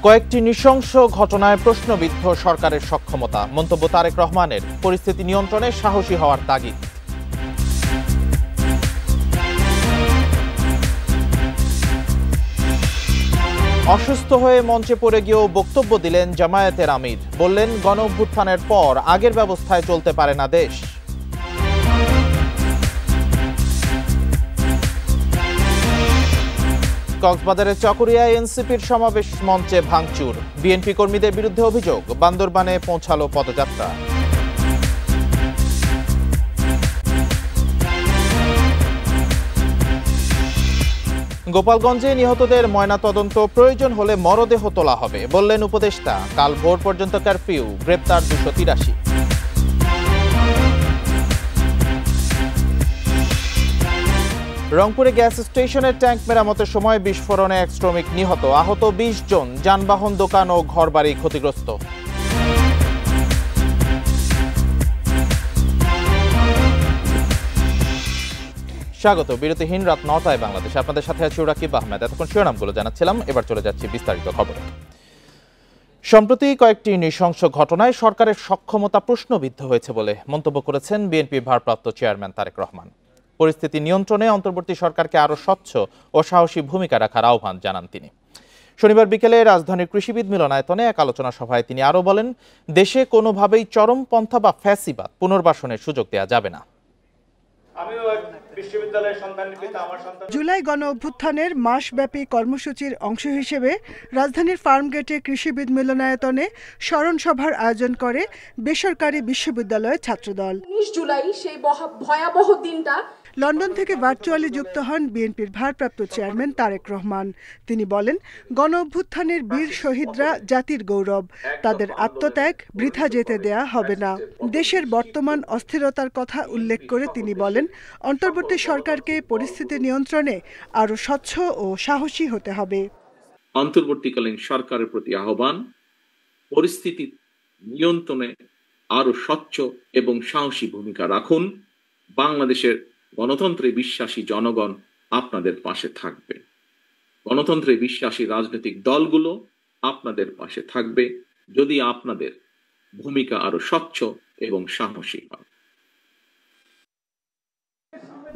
কয়েকটি নৃশংস ঘটনায় প্রশ্নবিদ্ধ সরকারের সক্ষমতা, মন্তব্য তারেক রহমানের। পরিস্থিতি নিয়ন্ত্রণে সাহসী হওয়ার তাগিদ। অসুস্থ হয়ে মঞ্চে পড়ে গিয়েও বক্তব্য দিলেন জামায়াতের আমির। বললেন, গণ অভ্যুত্থানের পর আগের ব্যবস্থায় চলতে পারে না দেশ। কক্সবাজারের চকরিয়ায় এনসিপির সমাবেশ মঞ্চে ভাঙচুর। বিএনপি কর্মীদের বিরুদ্ধে অভিযোগ, বান্দরবানে পৌঁছালো পদযাত্রা। গোপালগঞ্জে নিহতদের ময়নাতদন্ত, প্রয়োজন হলে মরদেহ তোলা হবে, বললেন উপদেষ্টা। কাল ভোর পর্যন্ত কারফিউ, গ্রেপ্তার 283। রংপুরে গ্যাস স্টেশনের ট্যাঙ্ক মেরামতের সময় বিস্ফোরণে এক শ্রমিক নিহত, আহত 20 জন। যানবাহন, দোকান ও ঘরবাড়ি ক্ষতিগ্রস্ত। স্বাগত। বিরতিহীন রাত 9টায় বাংলাদেশ, আপনাদের সাথে আছি রাকিব আহমেদ। এতক্ষণ শিরোনামগুলো জানাচ্ছিলাম, এবার চলে যাচ্ছি বিস্তারিত খবরে। সম্প্রতি কয়েকটি নৃশংস ঘটনায় সরকারের সক্ষমতা প্রশ্নবিদ্ধ হয়েছে বলে মন্তব্য করেছেন বিএনপির ভারপ্রাপ্ত চেয়ারম্যান তারেক রহমান। পরিস্থিতি নিয়ন্ত্রণে অন্তর্বর্তী সরকারকে আরও স্বচ্ছ ও সাহসী ভূমিকা রাখার আহ্বান জানান তিনি। শনিবার বিকেলে রাজধানীর কৃষিবিদ মিলনায়তনে এক আলোচনা সভায় তিনি আরও বলেন, দেশে কোনোভাবেই চরমপন্থা বা ফ্যাসিবাদ পুনর্বাসনের সুযোগ দেওয়া যাবে না। জুলাই গণ অভ্যুত্থানের মাসব্যাপী কর্মসূচির অংশ হিসেবে রাজধানীর ফার্মগেটে কৃষিবিদ মিলনায়তনে স্মরণ সভার আয়োজন করে বেসরকারি বিশ্ববিদ্যালয়ের ছাত্রদল। 19 জুলাই সেই ভয়াবহ দিনটা। লন্ডন থেকে ভার্চুয়ালি যুক্ত হন বিএনপির ভারপ্রাপ্ত চেয়ারম্যান তারেক রহমান। তিনি বলেন, গণ অভ্যুত্থানের বীর শহীদরা জাতির গৌরব, তাদের আত্মত্যাগ বৃথা যেতে দেয়া হবে না। দেশের বর্তমান অস্থিরতার কথা উল্লেখ করে তিনি বলেন, অন্তর্বর্তী সরকারকে পরিস্থিতি নিয়ন্ত্রণে আরও স্বচ্ছ ও সাহসী হতে হবে। অন্তর্বর্তীকালীন সরকারের প্রতি আহ্বান, পরিস্থিতি নিয়ন্ত্রণে আরও স্বচ্ছ এবং সাহসী ভূমিকা রাখুন। বাংলাদেশের গণতন্ত্রে বিশ্বাসী জনগণ আপনাদের পাশে থাকবে। গণতন্ত্রে বিশ্বাসী রাজনৈতিক দলগুলো আপনাদের পাশে থাকবে যদি আপনাদের ভূমিকা আরো স্বচ্ছ এবং সাহসী হয়।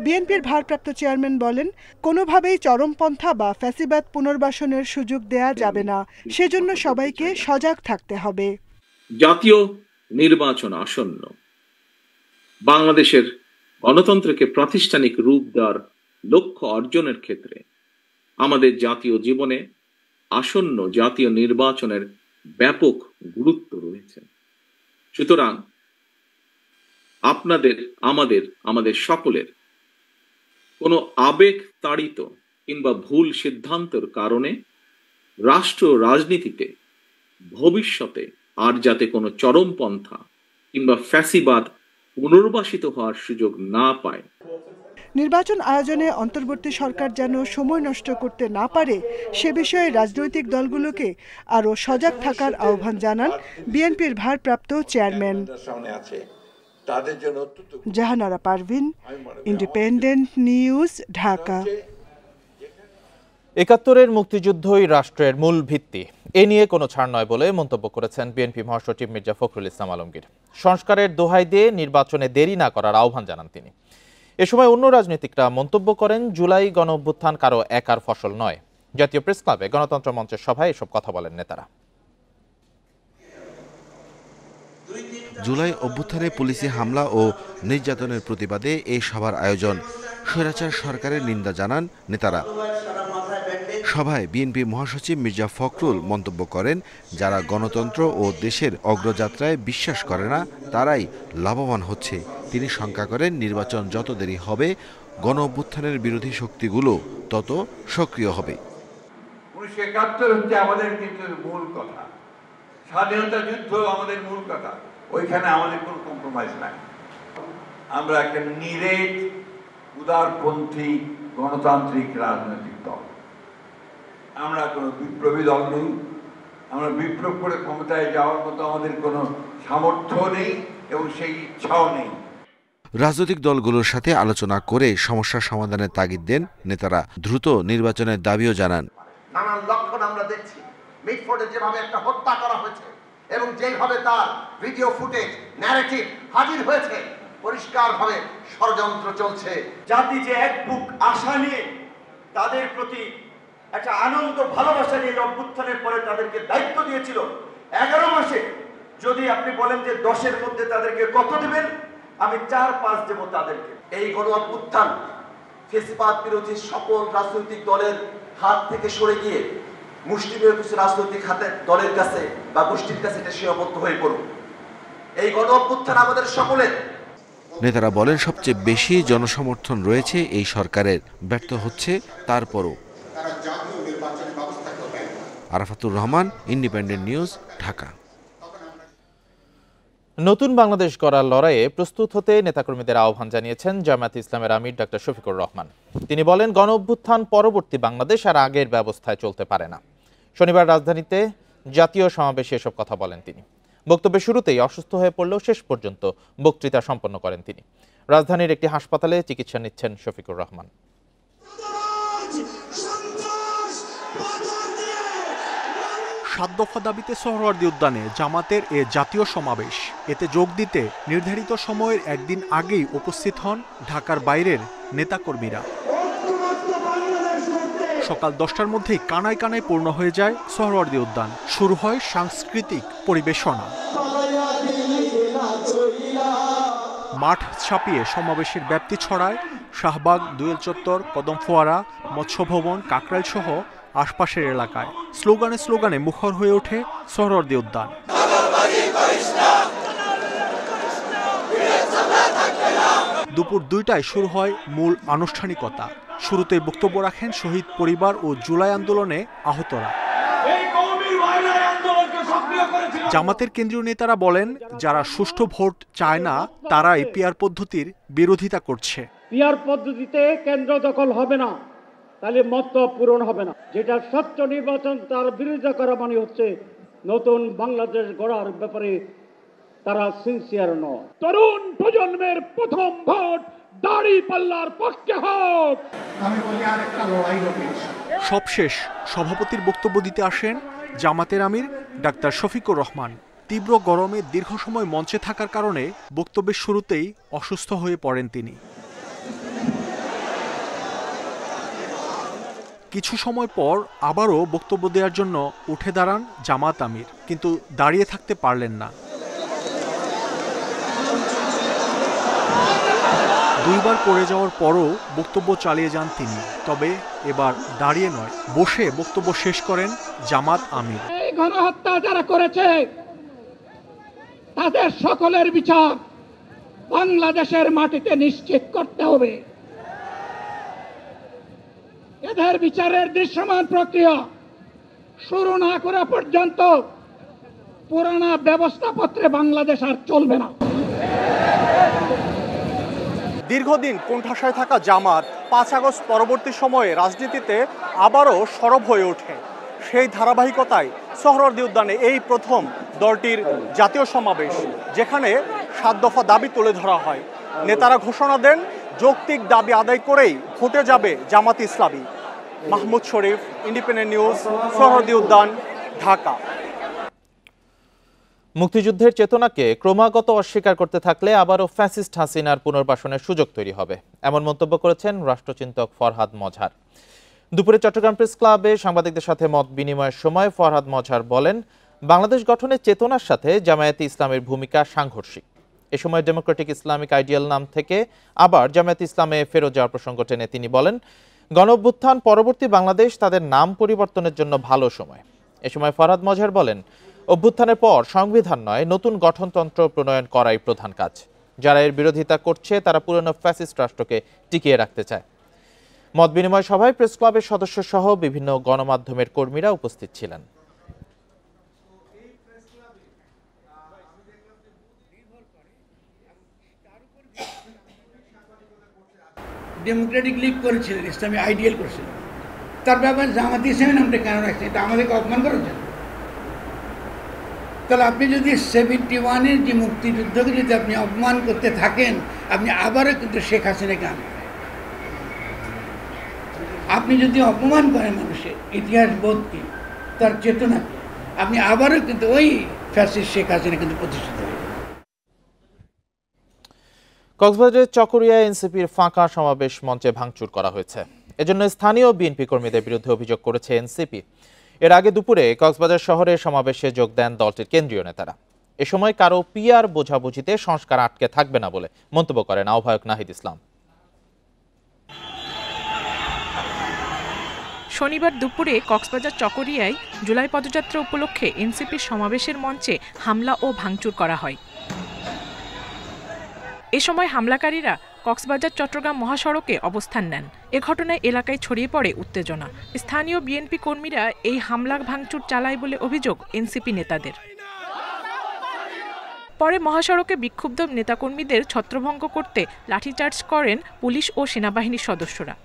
বিএনপির ভারপ্রাপ্ত চেয়ারম্যান বলেন, কোনোভাবেই চরমপন্থা বা ফ্যাসিবাদ পুনর্বাসনের সুযোগ দেয়া যাবে না, সেজন্য সবাইকে সজাগ থাকতে হবে। জাতীয় নির্বাচন আসন্ন। বাংলাদেশের গণতন্ত্রকে প্রাতিষ্ঠানিক রূপ দেওয়ার লক্ষ্য অর্জনের ক্ষেত্রে আমাদের জাতীয় জীবনে আসন্ন জাতীয় নির্বাচনের ব্যাপক গুরুত্ব রয়েছে। সুতরাং আমাদের সকলের কোনো আবেগ তাড়িত কিংবা ভুল সিদ্ধান্তের কারণে রাষ্ট্র রাজনীতিতে ভবিষ্যতে আর যাতে কোনো চরমপন্থা কিংবা ফ্যাসিবাদ পুনর্বাসিত হওয়ার সুযোগ না পায়। নির্বাচন আয়োজনে অন্তর্বর্তী সরকার যেন সময় নষ্ট করতে না পারে, সে বিষয়ে রাজনৈতিক দলগুলোকে আরও সজাগ থাকার আহ্বান জানান বিএনপির ভারপ্রাপ্ত chairman. Jahanara Parvin, independent news, Dhaka. ৭১-এর মুক্তিযুদ্ধই রাষ্ট্রের মূল ভিত্তি, এ নিয়ে কোনো ছাড় নয় বলে মন্তব্য করেছেন বিএনপি মহাসচিব মির্জা ফখরুল ইসলাম আলমগীর। সংস্কারের দোহাই দিয়ে নির্বাচনে দেরি না করার আহ্বান জানান তিনি। এ সময় অন্য রাজনীতিকরা মন্তব্য করেন, জুলাই গণ অভ্যুত্থান কারো একার ফসল নয়। জাতীয় প্রেস ক্লাবে গণতন্ত্র মঞ্চের সভায় এসব কথা বলেন নেতারা। জুলাই অভ্যুত্থানে পুলিশি হামলা ও নির্যাতনের প্রতিবাদে এই সভার আয়োজন। স্বৈরাচার সরকারের নিন্দা জানান নেতারা। সভায় বিএনপি মহাসচিব মির্জা ফখরুল মন্তব্য করেন, যারা গণতন্ত্র ও দেশের অগ্রযাত্রায় বিশ্বাস করে না তারাই লাভবান হচ্ছে। তিনি শঙ্কা করেন, নির্বাচন যত দেরি হবে গণ অভ্যুত্থানের বিরোধী শক্তিগুলো তত সক্রিয় হবে। 1971 হচ্ছে আমাদের কিন্তু মূল কথা, স্বাধীনতা যুদ্ধ আমাদের মূল কথা, ওইখানে আমাদের কোনো কম্প্রোমাইজ নাই। আমরা একটা নিরেট উদারপন্থী গণতান্ত্রিক রাজনৈতিক দল, আমরা কোনো বিপ্লবী দল নই। আমরা বিপ্লব করে ক্ষমতায় যাওয়ার মতো আমাদের কোনো সামর্থ্য নেই এবং সেই ইচ্ছাও নেই। রাজনৈতিক দলগুলোর সাথে আলোচনা করে সমস্যা সমাধানের তাগিদ দেন নেতারা। দ্রুত নির্বাচনের দাবিও জানান। নানান লক্ষণ আমরা দেখছি, মিটফোর্ডে যেভাবে একটা হত্যা করা হয়েছে এবং যেভাবে তার ভিডিও ফুটেজ ন্যারেটিভ হাজির হয়েছে, পরিষ্কারভাবে ষড়যন্ত্র চলছে। জাতি যে এক বুক আশা নিয়ে তাদের প্রতি একটা আনন্দ ভালোবাসা নিয়ে অভ্যুত্থানের পরে তাদেরকে দায়িত্ব দিয়েছিল 11 মাসে, যদি আপনি বলেন যে 10-এর মধ্যে তাদেরকে কত দেবেন, আমি 4-5 দেব তাদেরকে। এই গণ অভ্যুত্থান ফ্যাসিবাদ বিরোধী সকল রাজনৈতিক দলের হাত থেকে সরে গিয়ে মুষ্টিমেয় কিছু রাজনৈতিক হাতের দলের কাছে বা গোষ্ঠীর কাছে এটা সীমাবদ্ধ হয়ে পড়ুক। এই গণ অভ্যুত্থান আমাদের সকলের। নেতারা বলেন সবচেয়ে বেশি জনসমর্থন রয়েছে এই সরকারের, ব্যর্থ হচ্ছে তারপরও। Arafatur Rahman, independent news, Dhaka. নতুন বাংলাদেশ গড়ার লড়াইয়ে প্রস্তুত হতে নেতাকর্মীদের আহ্বান জানিয়েছেন জামায়াতে ইসলামের আমির ডক্টর শফিকুর রহমান। তিনি বলেন, গণ অভ্যুত্থান পরবর্তী বাংলাদেশ আর আগের ব্যবস্থায় চলতে পারে না। শনিবার রাজধানীতে জাতীয় সমাবেশে এসব কথা বলেন তিনি। বক্তব্যের শুরুতেই অসুস্থ হয়ে পড়লেও শেষ পর্যন্ত বক্তৃতা সম্পন্ন করেন তিনি। রাজধানীর একটি হাসপাতালে চিকিৎসা নিচ্ছেন শফিকুর রহমান। ৭ দফা দাবিতে সোহরাওয়ার্দী উদ্যানে জামাতের এ জাতীয় সমাবেশ। এতে যোগ দিতে নির্ধারিত সময়ের একদিন আগেই উপস্থিত হন ঢাকার বাইরের নেতাকর্মীরা। সকাল 10টার মধ্যেই কানায় কানায় পূর্ণ হয়ে যায় সোহরাওয়ার্দী উদ্যান। শুরু হয় সাংস্কৃতিক পরিবেশনা। মাঠ ছাপিয়ে সমাবেশের ব্যাপ্তি ছড়ায় শাহবাগ, দুয়েল চত্বর, কদম ফোয়ারা, মৎস্য ভবন, কাকরাইল সহ আশপাশের এলাকায়। স্লোগানে স্লোগানে মুখর হয়ে ওঠে সোহরাওয়ার্দী উদ্যান। দুপুর 2টায় শুরু হয় মূল আনুষ্ঠানিকতা। শুরুতেই বক্তব্য রাখেন শহীদ পরিবার ও জুলাই আন্দোলনে আহতরা। জামাতের কেন্দ্রীয় নেতারা বলেন, যারা সুষ্ঠু ভোট চায় না তারাই পিআর পদ্ধতির বিরোধিতা করছে। পিআর পদ্ধতিতে কেন্দ্র দখল হবে না, তাহলে মতলব পূরণ হবে না। যেটা স্বচ্ছ নির্বাচন তার বিরোধিতা করা মানে হচ্ছে নতুন বাংলাদেশ গড়ার ব্যাপারে তারা সিনসিয়ার নয়। তরুণ প্রজন্মের প্রথম ভোট দাঁড়িপাল্লার পক্ষে হোক। আমি বলি আরেকটা লড়াই হবে। সবশেষ সভাপতির বক্তব্য দিতে আসেন জামাতের আমির ডাক্তার শফিকুর রহমান। তীব্র গরমে দীর্ঘ সময় মঞ্চে থাকার কারণে বক্তব্যের শুরুতেই অসুস্থ হয়ে পড়েন তিনি। কিছু সময় পর আবারও বক্তব্য দেওয়ার জন্য উঠে দাঁড়ান জামাত আমির, কিন্তু দাঁড়িয়ে থাকতে পারলেন না। 2 বার পড়ে যাওয়ার পরও বক্তব্য চালিয়ে যান তিনি। তবে এবার দাঁড়িয়ে নয়, বসে বক্তব্য শেষ করেন জামাত আমির। এই গণহত্যা যারা করেছে তাদের সকলের বিচার বাংলাদেশের মাটিতে নিশ্চিত করতে হবে। এদের বিচারের দৃশ্যমান প্রক্রিয়া শুরু না করা পর্যন্ত পুরানা ব্যবস্থাপত্রে বাংলাদেশ আর চলবে না। দীর্ঘদিন কোণঠাসায় থাকা জামাত 5 আগস্ট পরবর্তী সময়ে রাজনীতিতে আবারও সরব হয়ে ওঠে। সেই ধারাবাহিকতায় সোহরাওয়ার্দী উদ্যানে এই প্রথম দলটির জাতীয় সমাবেশ, যেখানে 7 দফা দাবি তুলে ধরা হয়। নেতারা ঘোষণা দেন, যৌক্তিক দাবি আদায় করেই ভোটে যাবে জামাত ইসলামী। মাহমুদ শরীফ, ইন্ডিপেন্ডেন্ট নিউজ, সোহরাওয়ার্দী উদ্যান, ঢাকা। মুক্তিযুদ্ধের চেতনাকে ক্রমাগত অস্বীকার করতে থাকলে আবারও ফ্যাসিস্ট হাসিনার পুনর্বাসনের সুযোগ তৈরি হবে, এমন মন্তব্য করেছেন রাষ্ট্রচিন্তক ফরহাদ মজহার। দুপুরে চট্টগ্রাম প্রেস ক্লাবে সাংবাদিকদের সাথে মত বিনিময়ের সময় ফরহাদ মজহার বলেন, বাংলাদেশ গঠনের চেতনার সাথে জামায়াতে ইসলামের ভূমিকা সাংঘর্ষিক। এ সময় ডেমোক্রেটিক ইসলামিক আইডিয়াল নাম থেকে আবার জামায়াতে ইসলামে ফেরত যাওয়ার প্রসঙ্গ টেনে তিনি বলেন, গণঅভ্যুত্থান পরবর্তী বাংলাদেশ তাদের নাম পরিবর্তনের জন্য ভালো সময়। এ সময় ফরহাদ মজহার বলেন, অভ্যুত্থানের পর সংবিধান নয়, নতুন গঠনতন্ত্র প্রণয়ন করাই প্রধান কাজ। যারা এর বিরোধিতা করছে তারা পুরনো ফ্যাসিস্ট রাষ্ট্রকে টিকিয়ে রাখতে চায়। মত বিনিময় সভায় প্রেস ক্লাবের সদস্য সহ বিভিন্ন গণমাধ্যমের কর্মীরা উপস্থিত ছিলেন। ডেমোক্রেটিক লীগ করেছিলেন, ইসলামী আইডিয়াল করেছিলেন, তার ব্যাপারে জামাত ইসলামী নামটা কেন রাখছেন? এটা আমাদেরকে অপমান করেছেন। তাহলে আপনি যদি 71-এর যে মুক্তিযুদ্ধকে যদি আপনি অপমান করতে থাকেন, আপনি আবারও কিন্তু শেখ হাসিনাকে আনবেন। আপনি যদি অপমান করেন মানুষের ইতিহাস বোধকে, তার চেতনাকে আপনি আবারও কিন্তু ওই ফ্যাসিস্ট শেখ হাসিনা কিন্তু প্রতিষ্ঠিত হয়ে যাবে। কক্সবাজারের চকরিয়ায় এনসিপির ফাঁকা সমাবেশ মঞ্চে ভাঙচুর করা হয়েছে। এজন্য স্থানীয় বিএনপি কর্মীদের বিরুদ্ধে অভিযোগ করেছে এনসিপি। এর আগে দুপুরে কক্সবাজার শহরে সমাবেশে যোগ দেন দলটির কেন্দ্রীয় নেতারা। এ সময় কারো পিআর বোঝাবুঝিতে সংস্কার আটকে থাকবে না বলে মন্তব্য করেন আহ্বায়ক নাহিদ ইসলাম। শনিবার দুপুরে কক্সবাজার চকরিয়ায় জুলাই পদযাত্রা উপলক্ষে এনসিপির সমাবেশের মঞ্চে হামলা ও ভাঙচুর করা হয়। এ সময় হামলাকারীরা কক্সবাজার চট্টগ্রাম মহাসড়কে অবস্থান নেন। এ ঘটনায় এলাকায় ছড়িয়ে পড়ে উত্তেজনা। স্থানীয় বিএনপি কর্মীরা এই হামলা ভাঙচুর চালায় বলে অভিযোগ এনসিপি নেতাদের। পরে মহাসড়কে বিক্ষুব্ধ নেতাকর্মীদের ছত্রভঙ্গ করতে লাঠিচার্জ করেন পুলিশ ও সেনাবাহিনীর সদস্যরা।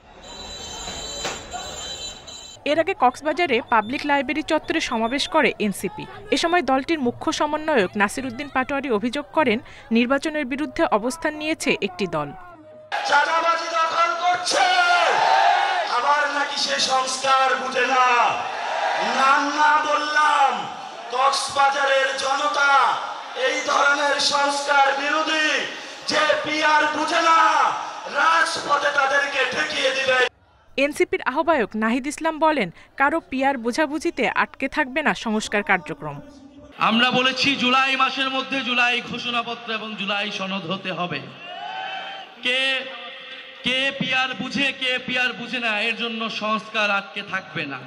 এর আগে কক্সবাজারে পাবলিক লাইব্রেরি চত্বরে সমাবেশ করে এনসিপি। এ সময় দলটির মুখ্য সমন্বয়ক নাসির উদ্দিন পাটোয়ারি অভিযোগ করেন, নির্বাচনের বিরুদ্ধে অবস্থান নিয়েছে একটি দল। চাঁদাবাজি দখল করছে, আবার নাকি সে সংস্কার বুঝে না। নাম না বললাম, কক্সবাজারের জনতা এই ধরনের সংস্কার বিরোধী যে পিআর বুঝে না, রাজপথে তাদেরকে ঠেকিয়ে দিবে। এনসিপির আহ্বায়ক নাহিদ ইসলাম বলেন, কারো পিআর বোঝাবুঝিতে আটকে থাকবে না সংস্কার কার্যক্রম। আমরা বলেছি জুলাই মাসের মধ্যে জুলাই ঘোষণাপত্র এবং জুলাই সনদ হতে হবে। কে পিআর বুঝে কে পিআর বুঝে না, এর জন্য সংস্কার আটকে থাকবে না।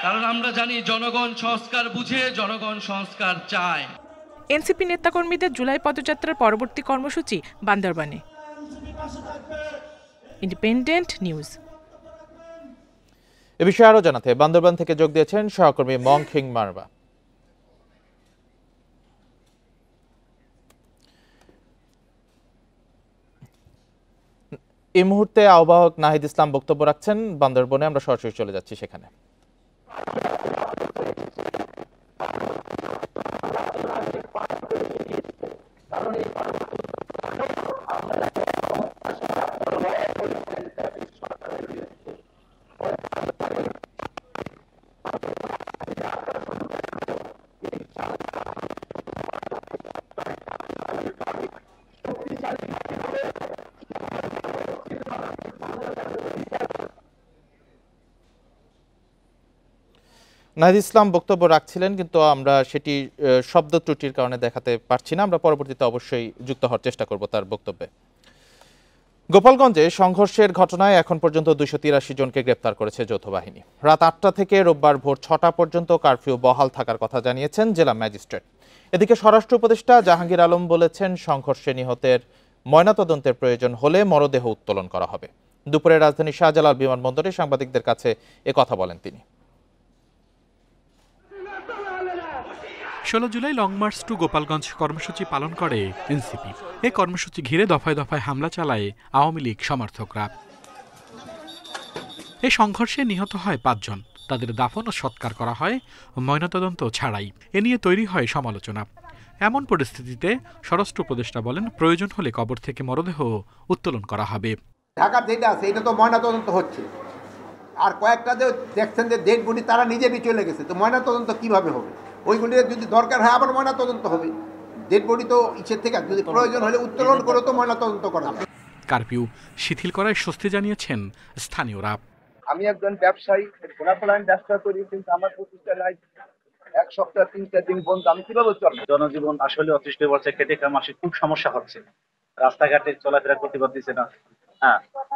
কারণ আমরা জানি জনগণ সংস্কার বুঝে, জনগণ সংস্কার চায়। এনসিপি নেতাকর্মীদের জুলাই পদযাত্রার পরবর্তী কর্মসূচি বান্দরবানে। Independent news. এ বিষয়ে আরো জানাতে বান্দরবান থেকে যোগ দিয়েছেন সহকর্মী মংখিং মারবা। এই মুহূর্তে আহ্বায়ক নাহিদ ইসলাম বক্তব্য রাখছেন বান্দরবনে। আমরা সরাসরি চলে যাচ্ছি সেখানে। নাহিদ ইসলাম বক্তব্য রাখছিলেন, কিন্তু আমরা সেটি শব্দ ত্রুটির কারণে দেখাতে পারছি না। আমরা পরবর্তীতে অবশ্যই যুক্ত হওয়ার চেষ্টা করব তার বক্তব্যে। গোপালগঞ্জে সংঘর্ষের ঘটনায় এখন পর্যন্ত 283 জনকে গ্রেপ্তার করেছে যৌথ বাহিনী। রাত 8টা থেকে রোববার ভোর 6টা পর্যন্ত কারফিউ বহাল থাকার কথা জানিয়েছেন জেলা ম্যাজিস্ট্রেট। এদিকে স্বরাষ্ট্র উপদেষ্টা জাহাঙ্গীর আলম বলেছেন, সংঘর্ষে নিহতের ময়নাতদন্তের প্রয়োজন হলে মরদেহ উত্তোলন করা হবে। দুপুরে রাজধানীর শাহজালাল বিমানবন্দরে সাংবাদিকদের কাছে একথা বলেন তিনি। 16 July long march to Gopalganj কর্মসূচি পালন করে এনসিপি। এই কর্মসূচি ঘিরে দফায় দফায় হামলা চালায় আওয়ামী লীগ সমর্থকরা। এই সংঘর্ষে নিহত হয় 5 জন। তাদের দাফন ও সৎকার করা হয় ময়নাতদন্ত ছাড়াই। এ নিয়ে তৈরি হয় সমালোচনা। এমন পরিস্থিতিতে স্বরাষ্ট্র উপদেষ্টা বলেন, প্রয়োজন হলে কবর থেকে মরদেহ উত্তোলন করা হবে। ঢাকার যেটা আছে এটা তো ময়নাতদন্ত হচ্ছে, আর কয়েকটা যে দেখছেন যে ডেড বডি তারা নিজেরই চলে গেছে, তো ময়নাতদন্ত কিভাবে হবে? ওইগুলি যদি দরকার হয় আবার ময়নাতদন্ত হবে। ডেড বডি তো ইচ্ছের থেকে যদি প্রয়োজন হলে উত্তোলন করে তো ময়নাতদন্ত করা হবে। কারফিউ শিথিল করায় স্বস্তি জানিয়েছেন স্থানীয়রা। আমি একজন ব্যবসায়ী, খোলাখোলা আমি ব্যবসা করি, কিন্তু আমার প্রতিষ্ঠানে 1 সপ্তাহ 3-4 দিন বন্ধ, আমি কিভাবে চলবো? জনজীবন আসলে অতিষ্ঠ হচ্ছে, খেটে খামাসে খুব সমস্যা হচ্ছে, রাস্তাঘাটে চলাফেরা করতে পারতেছে না।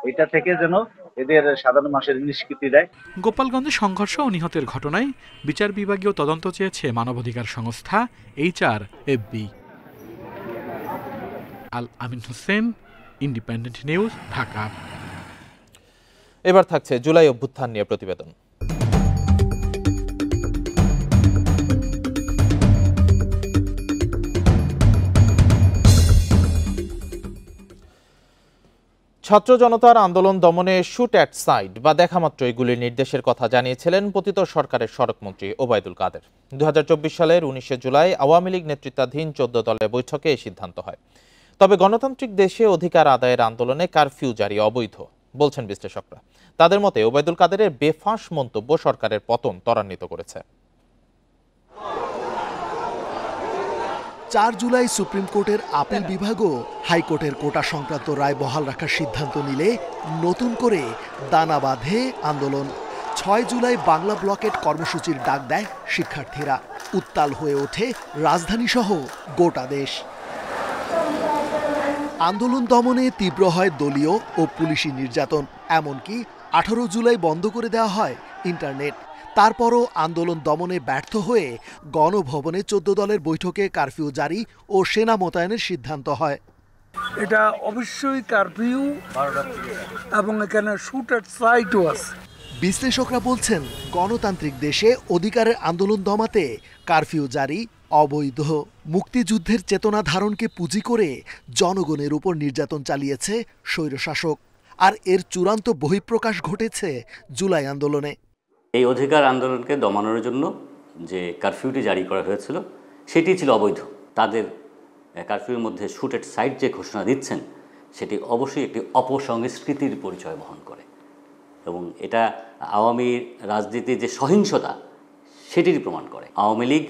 এটা থেকে যেন এদের সাধারণ মানুষের নিষ্কৃতি দেয়। গোপালগঞ্জে সংঘর্ষ ও নিহতের ঘটনায় বিচার বিভাগীয় তদন্ত চেয়েছে মানবাধিকার সংস্থা HRFB। আল আমিন হোসেন, ইন্ডিপেন্ডেন্ট নিউজ, ঢাকা। এবার থাকছে জুলাই অভ্যুত্থান নিয়ে প্রতিবেদন। ছাত্র জনতার আন্দোলন দমনে শুট অ্যাট সাইড বা দেখামাত্রই গুলির নির্দেশের কথা জানিয়েছিলেন পতিত সরকারের সড়কমন্ত্রী ওবায়দুল কাদের। 2024 সালের 19 জুলাই আওয়ামী লীগ নেতৃত্বাধীন 14 দলের বৈঠকে এই সিদ্ধান্ত হয়। তবে গণতান্ত্রিক দেশে অধিকার আদায়ের আন্দোলনে কারফিউ জারি অবৈধ বলছেন বিশ্লেষকরা। তাদের মতে ওবায়দুল কাদেরের বেফাঁস মন্তব্য সরকারের পতন ত্বরান্বিত করেছে। 4 জুলাই সুপ্রিম কোর্টের আপিল বিভাগও হাইকোর্টের কোটা সংক্রান্ত রায় বহাল রাখার সিদ্ধান্ত নিলে নতুন করে দানা বাঁধে আন্দোলন। 6 জুলাই বাংলা ব্লকেট কর্মসূচির ডাক দেয় শিক্ষার্থীরা। উত্তাল হয়ে ওঠে রাজধানীসহ গোটা দেশ। আন্দোলন দমনে তীব্র হয় দলীয় ও পুলিশি নির্যাতন, এমনকি 18 জুলাই বন্ধ করে দেওয়া হয় ইন্টারনেট। তারপরও আন্দোলন দমনে ব্যর্থ হয়ে গণভবনে 14 দলের বৈঠকে কারফিউ জারি ও সেনা মোতায়েনের সিদ্ধান্ত হয়। এটা অবশ্যই কারফিউ এবং এখানে শুট এট সাইটও আছে। বিশ্লেষকরা বলছেন, গণতান্ত্রিক দেশে অধিকারের আন্দোলন দমাতে কারফিউ জারি অবৈধ। মুক্তিযুদ্ধের চেতনা ধারণকে পুঁজি করে জনগণের উপর নির্যাতন চালিয়েছে স্বৈরশাসক, আর এর চূড়ান্ত বহিঃপ্রকাশ ঘটেছে জুলাই আন্দোলনে। এই অধিকার আন্দোলনকে দমানোর জন্য যে কারফিউটি জারি করা হয়েছিল সেটি ছিল অবৈধ। তাদের কারফিউর মধ্যে শুট এট সাইট যে ঘোষণা দিচ্ছেন সেটি অবশ্যই একটি অপসংস্কৃতির পরিচয় বহন করে এবং এটা আওয়ামী রাজনীতির যে সহিংসতা সেটিরই প্রমাণ করে। আওয়ামী লীগ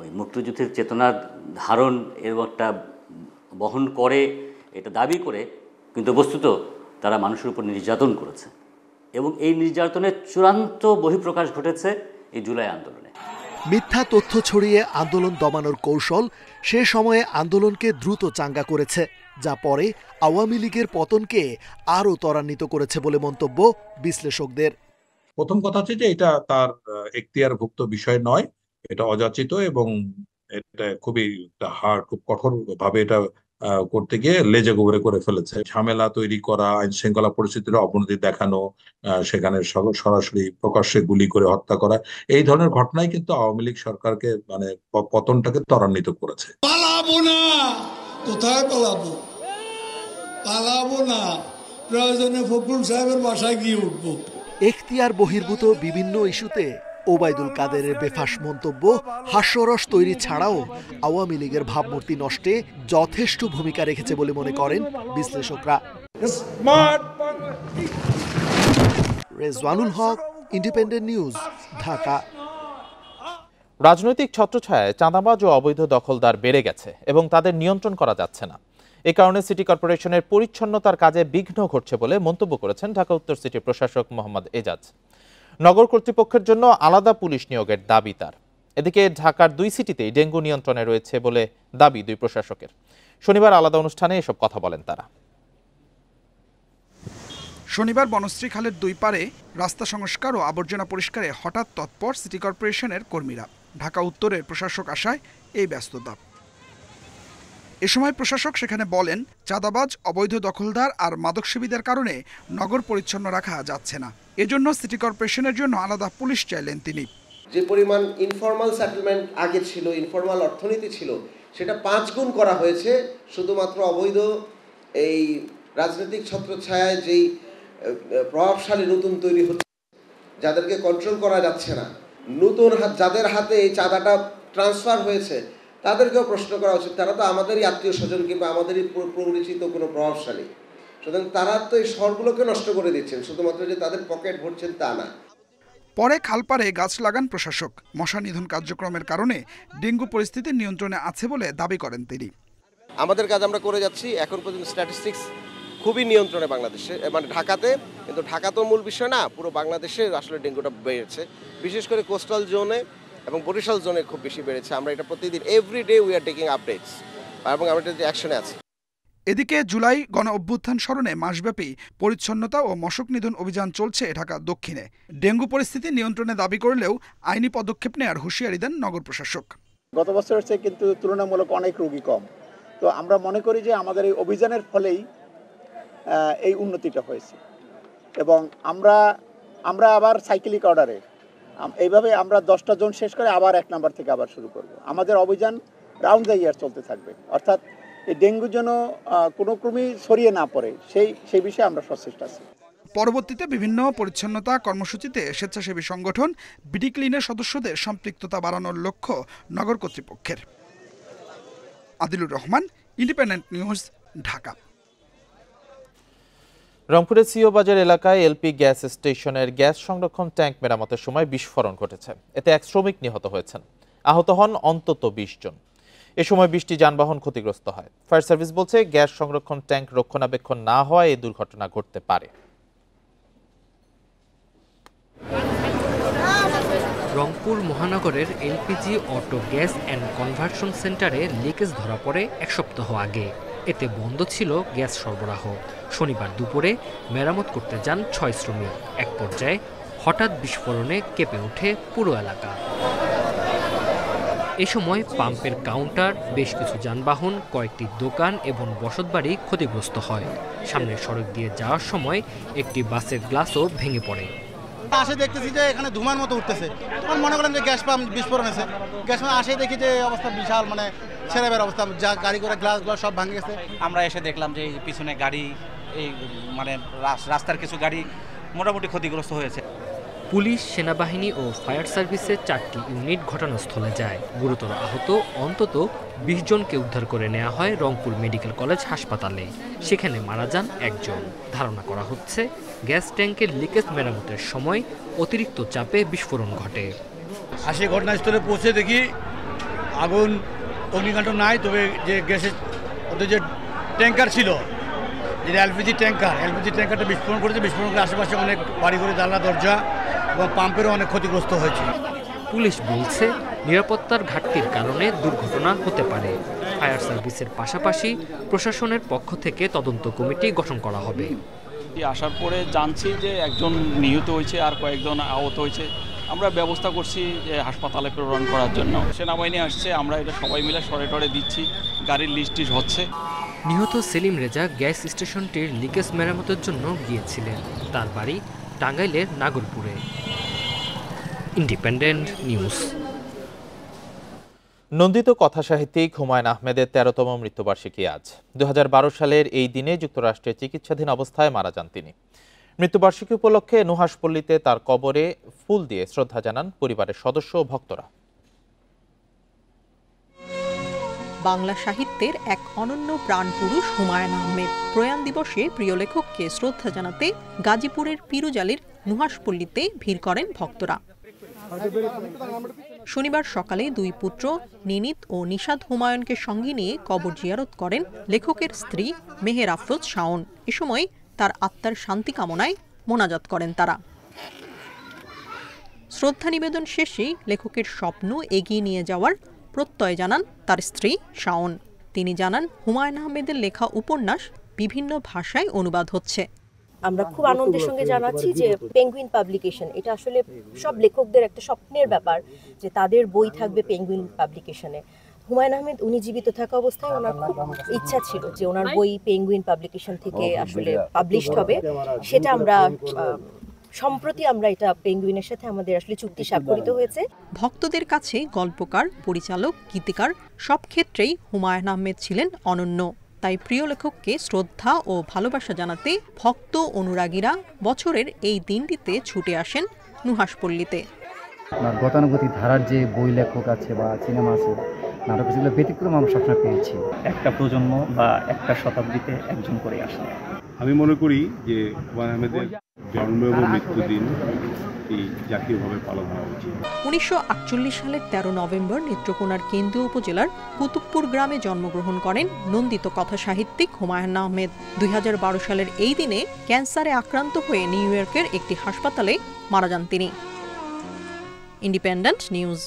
ওই মুক্তিযুদ্ধের চেতনার ধারণ এর একটা বহন করে, এটা দাবি করে, কিন্তু বস্তুত তারা মানুষের উপর নির্যাতন করেছে এবং এই নির্যাতনের চূড়ান্ত বহিঃপ্রকাশ ঘটেছে এই জুলাই আন্দোলনে। মিথ্যা তথ্য ছড়িয়ে আন্দোলন দমানোর কৌশল সে সময়ে আন্দোলনকে দ্রুত চাঙ্গা করেছে, যা পরে আওয়ামী লীগের পতনকে আরও ত্বরান্বিত করেছে বলে মন্তব্য বিশ্লেষকদের। প্রথম কথা হচ্ছে যে এটা তার এখতিয়ারভুক্ত বিষয় নয়, এটা অযাচিত এবং এটা খুবই হার্ড, খুব কঠোর ভাবে এটা করতে গিয়ে লেজে গোবরে করে ফেলেছে। ঝামেলা তৈরি করা, আইন শৃঙ্খলা পরিস্থিতির অবনতি দেখানো, সেখানে সরাসরি প্রকাশ্যে গুলি করে হত্যা করা, এই ধরনের ঘটনাই কিন্তু আওয়ামী লীগ সরকারকে মানে পতনটাকে ত্বরান্বিত করেছে। পালাবো না, কোথায় পালাবো? পালাবো না, প্রয়োজনে ফখরুল সাহেবের বাসায় গিয়ে উঠবো। এখতিয়ার বহির্ভূত বিভিন্ন ইস্যুতে ওবায়দুল কাদেরের বেফাস মন্তব্য হাস্যরস তৈরি ছাড়াও আওয়ামী লীগের ভাবমূর্তি নষ্টে যথেষ্ট ভূমিকা রেখেছে বলে মনে করেন বিশ্লেষকরা। রেজওয়ানুল হক, ইন্ডিপেন্ডেন্ট নিউজ, ঢাকা। রাজনৈতিক ছত্রছায়ায় চাঁদাবাজ ও অবৈধ দখলদার বেড়ে গেছে এবং তাদের নিয়ন্ত্রণ করা যাচ্ছে না। এ কারণে সিটি কর্পোরেশনের পরিচ্ছন্নতার কাজে বিঘ্ন ঘটছে বলে মন্তব্য করেছেন ঢাকা উত্তর সিটি প্রশাসক মোহাম্মদ এজাজ। নগর কর্তৃপক্ষের জন্য আলাদা পুলিশ নিয়োগের দাবি তার। এদিকে ঢাকার 2 সিটিতেই ডেঙ্গু নিয়ন্ত্রণে রয়েছে বলে দাবি 2 প্রশাসকের। শনিবার আলাদা অনুষ্ঠানে এসব কথা বলেন তারা। শনিবার বনশ্রী খালের 2 পারে রাস্তা সংস্কার ও আবর্জনা পরিষ্কারে হঠাৎ তৎপর সিটি কর্পোরেশনের কর্মীরা। ঢাকা উত্তরের প্রশাসক আসায় এই ব্যস্ততা। এ সময় প্রশাসক সেখানে বলেন, চাঁদাবাজ, অবৈধ দখলদার আর মাদকসেবীদের কারণে নগর পরিচ্ছন্ন রাখা যাচ্ছে না। এজন্য সিটি কর্পোরেশনের জন্য আলাদা পুলিশ চাইলেন তিনি। যে পরিমাণ ইনফর্মাল সেটেলমেন্ট আগে ছিল, ইনফর্মাল অর্থনীতি ছিল, সেটা 5 গুণ করা হয়েছে শুধুমাত্র অবৈধ এই রাজনৈতিক ছত্রছায়ায় যেই প্রভাবশালী নতুন তৈরি হচ্ছে, যাদেরকে কন্ট্রোল করা যাচ্ছে না, নতুন যাদের হাতে এই চাঁদাটা ট্রান্সফার হয়েছে তাদেরকেও প্রশ্ন করা উচিত। তারা তো আমাদেরই আত্মীয় স্বজন কিংবা আমাদেরই পরিচিত কোনো প্রভাবশালী, সুতরাং তারা তো এই শহরগুলোকে নষ্ট করে দিচ্ছেন, শুধুমাত্র যে তাদের পকেট ভরছেন তা না। পরে খালপাড়ে গাছ লাগান প্রশাসক। মশা নিধন কার্যক্রমের কারণে ডেঙ্গু পরিস্থিতি নিয়ন্ত্রণে আছে বলে দাবি করেন তিনি। আমাদের কাজ আমরা করে যাচ্ছি, এখন পর্যন্ত স্ট্যাটিস্টিক্স খুবই নিয়ন্ত্রণে বাংলাদেশে, মানে ঢাকাতে, কিন্তু ঢাকা তো মূল বিষয় না, পুরো বাংলাদেশে আসলে ডেঙ্গুটা বেড়েছে, বিশেষ করে কোস্টাল জোনে এবং বরিশাল জোনে খুব বেশি বেড়েছে। আমরা এটা প্রতিদিন everyday we are taking updates এবং আমরা এটা অ্যাকশনে আছি। এদিকে জুলাই গণ অভ্যুত্থান স্মরণে মাসব্যাপী পরিচ্ছন্নতা ও মশক নিধন অভিযান চলছে ঢাকা দক্ষিণে। ডেঙ্গু পরিস্থিতি নিয়ন্ত্রণে দাবি করলেও আইনি পদক্ষেপ নেওয়ার হুঁশিয়ারি দেন নগর প্রশাসক। গত বছরের চেয়ে কিন্তু তুলনামূলক অনেক রোগী কম, তো আমরা মনে করি যে আমাদের এই অভিযানের ফলেই এই উন্নতিটা হয়েছে এবং আমরা আবার সাইক্লিক অর্ডারে এইভাবে আমরা 10টা জোন শেষ করে আবার 1 নাম্বার থেকে আবার শুরু করব। আমাদের অভিযান রাউন্ড দ্য ইয়ার চলতে থাকবে, অর্থাৎ এই ডেঙ্গু যেন কোনো ক্রমেই ছড়িয়ে না পড়ে সেই বিষয়ে আমরা সচেষ্ট আছি। পরবর্তীতে বিভিন্ন পরিচ্ছন্নতা কর্মসূচিতে স্বেচ্ছাসেবী সংগঠন বিডি ক্লিনের সদস্যদের সম্পৃক্ততা বাড়ানোর লক্ষ্য নগর কর্তৃপক্ষের। Adilur Rahman, independent news, Dhaka. রংপুরের সিও বাজার এলাকায় এলপি গ্যাস স্টেশনের গ্যাস সংরক্ষণ ট্যাঙ্ক মেরামতের সময় বিস্ফোরণ ঘটেছে। এতে 1 শ্রমিক নিহত হয়েছেন, আহত হন অন্তত 20 জন। এ সময় 20টি যানবাহন ক্ষতিগ্রস্ত হয়। ফায়ার সার্ভিস বলছে, গ্যাস সংরক্ষণ ট্যাঙ্ক রক্ষণাবেক্ষণ না হওয়ায় এই দুর্ঘটনা ঘটতে পারে। রংপুর মহানগরের LPG auto gas and conversion সেন্টারে লিকেজ ধরা পড়ে এক সপ্তাহ আগে। এতে বন্ধ ছিল গ্যাস সরবরাহ। শনিবার দুপুরে মেরামত করতে যান 6 শ্রমিক। এক পর্যায়ে হঠাৎ বিস্ফোরণে কেঁপে ওঠে পুরো এলাকা। এ সময় পাম্পের কাউন্টার, বেশ কিছু যানবাহন, কয়েকটি দোকান এবং বসতবাড়ি ক্ষতিগ্রস্ত হয়। সামনের সড়ক দিয়ে যাওয়ার সময় একটি বাসের গ্লাসও ভেঙে পড়ে। আসে দেখতেছি যে এখানে ধুমার মতো উঠতেছে, তখন মনে করলাম যে গ্যাস পাম্প বিস্ফোরণ আছে। গ্যাস পাম্প আসে দেখি যে অবস্থা বিশাল, মানে ছেড়ে বের অবস্থা, যা গাড়ি করে গ্লাস সব ভাঙে গেছে। আমরা এসে দেখলাম যে এই পিছনে গাড়ি, এই মানে রাস্তার কিছু গাড়ি মোটামুটি ক্ষতিগ্রস্ত হয়েছে। পুলিশ, সেনাবাহিনী ও ফায়ার সার্ভিসের 4টি ইউনিট ঘটনাস্থলে যায়। গুরুতর আহত অন্তত 20 জনকে উদ্ধার করে নেওয়া হয় রংপুর মেডিকেল কলেজ হাসপাতালে। সেখানে মারা যান একজন। ধারণা করা হচ্ছে গ্যাস ট্যাঙ্কের লিকেজ মেরামতের সময় অতিরিক্ত চাপে বিস্ফোরণ ঘটে। আসে ঘটনাস্থলে পৌঁছে দেখি আগুন, অগ্নিকাণ্ড নাই, তবে যে গ্যাসের ওদের যে ট্যাঙ্কার ছিল, যেটা এলপিজি ট্যাঙ্কারটা বিস্ফোরণ করেছে। বিস্ফোরণ করে আশেপাশে অনেক বাড়িঘরে জানলা দরজা এবং পাম্পেরও অনেক ক্ষতিগ্রস্ত হয়েছে। পুলিশ বলছে নিরাপত্তার ঘাটতির কারণে দুর্ঘটনা হতে পারে। ফায়ার সার্ভিসের পাশাপাশি প্রশাসনের পক্ষ থেকে তদন্ত কমিটি গঠন করা হবে। আসার পরে জানছি যে একজন নিহত হয়েছে আর কয়েকজন আহত হয়েছে। আমরা ব্যবস্থা করছি যে হাসপাতালে প্রেরণ করার জন্য। সেনাবাহিনী আসছে, আমরা এটা সবাই মিলে সরে টরে দিচ্ছি, গাড়ির লিস্ট হচ্ছে। নিহত সেলিম রেজা গ্যাস স্টেশনটির লিকেজ মেরামতের জন্য গিয়েছিলেন। তার বাড়ি টাঙ্গাইলের নাগরপুরে। Independent news. নন্দিত কথাসাহিত্যিক হুমায়ুন আহমেদের 13তম মৃত্যুবার্ষিকী আজ। 2012 সালের এই দিনে যুক্তরাষ্ট্রে চিকিৎসাধীন অবস্থায় মারা যান তিনি। মৃত্যুবার্ষিকী উপলক্ষে নুহাশপল্লীতে তার কবরে ফুল দিয়ে শ্রদ্ধা জানান পরিবারের সদস্য ও ভক্তরা। বাংলা সাহিত্যের এক অনন্য প্রাণপুরুষ হুমায়ুন আহমেদ প্রয়াণ দিবসে প্রিয় লেখককে শ্রদ্ধা জানাতে গাজীপুরের পিরুজালির নুহাশপল্লীতে ভিড় করেন ভক্তরা। শনিবার সকালে দুই পুত্র নিনিত ও নিশাদ হুমায়ুনকে সঙ্গে নিয়ে কবর জিয়ারত করেন লেখকের স্ত্রী মেহের আফরোজ শাওন। এ সময় তার আত্মার শান্তি কামনায় মোনাজাত করেন তারা। শ্রদ্ধা নিবেদন শেষে লেখকের স্বপ্ন এগিয়ে নিয়ে যাওয়ার প্রত্যয় জানান তার স্ত্রী শাওন। তিনি জানান, হুমায়ুন আহমেদের লেখা উপন্যাস বিভিন্ন ভাষায় অনুবাদ হচ্ছে। আমরা খুব আনন্দের সঙ্গে জানাচ্ছি যে পেঙ্গুইন পাবলিকেশন, এটা আসলে সব লেখকদের একটা স্বপ্নের ব্যাপার যে তাদের বই থাকবে পেঙ্গুইন পাবলিকেশনে। হুমায়ুন আহমেদ উনি জীবিত থাকা অবস্থায় ওনার খুব ইচ্ছা ছিল যে ওনার বই পেঙ্গুইন পাবলিকেশন থেকে আসলে পাবলিশড হবে। সেটা আমরা সম্প্রতি এটা পেঙ্গুইনের সাথে আমাদের আসলে চুক্তি স্বাক্ষরিত হয়েছে। ভক্তদের কাছে গল্পকার, পরিচালক, গীতিকার সব ক্ষেত্রেই হুমায়ুন আহমেদ ছিলেন অনন্য। তাই প্রিয় লেখককে শ্রদ্ধা ও ভালোবাসা জানাতে ভক্ত অনুরাগীরা বছরের এই দিনটিতে ছুটে আসেন নুহাশপল্লীতে। গতানুগতিক ধারার যে বই লেখক আছে বা সিনেমা আছে, নাটক, যেগুলো ব্যতিক্রম আমরা সবসময় পেয়েছি। একটা প্রজন্ম বা একটা শতাব্দীতে একজন করে আসে। আমি মনে করি যে হুমায়ুন আহমেদের জন্ম এবং মৃত্যুদিন জাতীয়ভাবে পালন হওয়া উচিত। 1948 সালের 13 নভেম্বর নেত্রকোনার কেন্দ্রীয় উপজেলার কুতুবপুর গ্রামে জন্মগ্রহণ করেন নন্দিত কথাসাহিত্যিক হুমায়ুন আহমেদ। 2012 সালের এই দিনে ক্যান্সারে আক্রান্ত হয়ে নিউ ইয়র্কের একটি হাসপাতালে মারা যান তিনি। Independent news.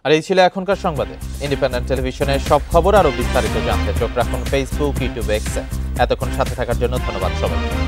আর এই ছিল এখনকার সংবাদে। ইন্ডিপেন্ডেন্ট টেলিভিশনের সব খবর আরো বিস্তারিত জানতে চোখ রাখুন ফেসবুক, ইউটিউব, এক্সে। এতক্ষণ সাথে থাকার জন্য ধন্যবাদ সবাইকে।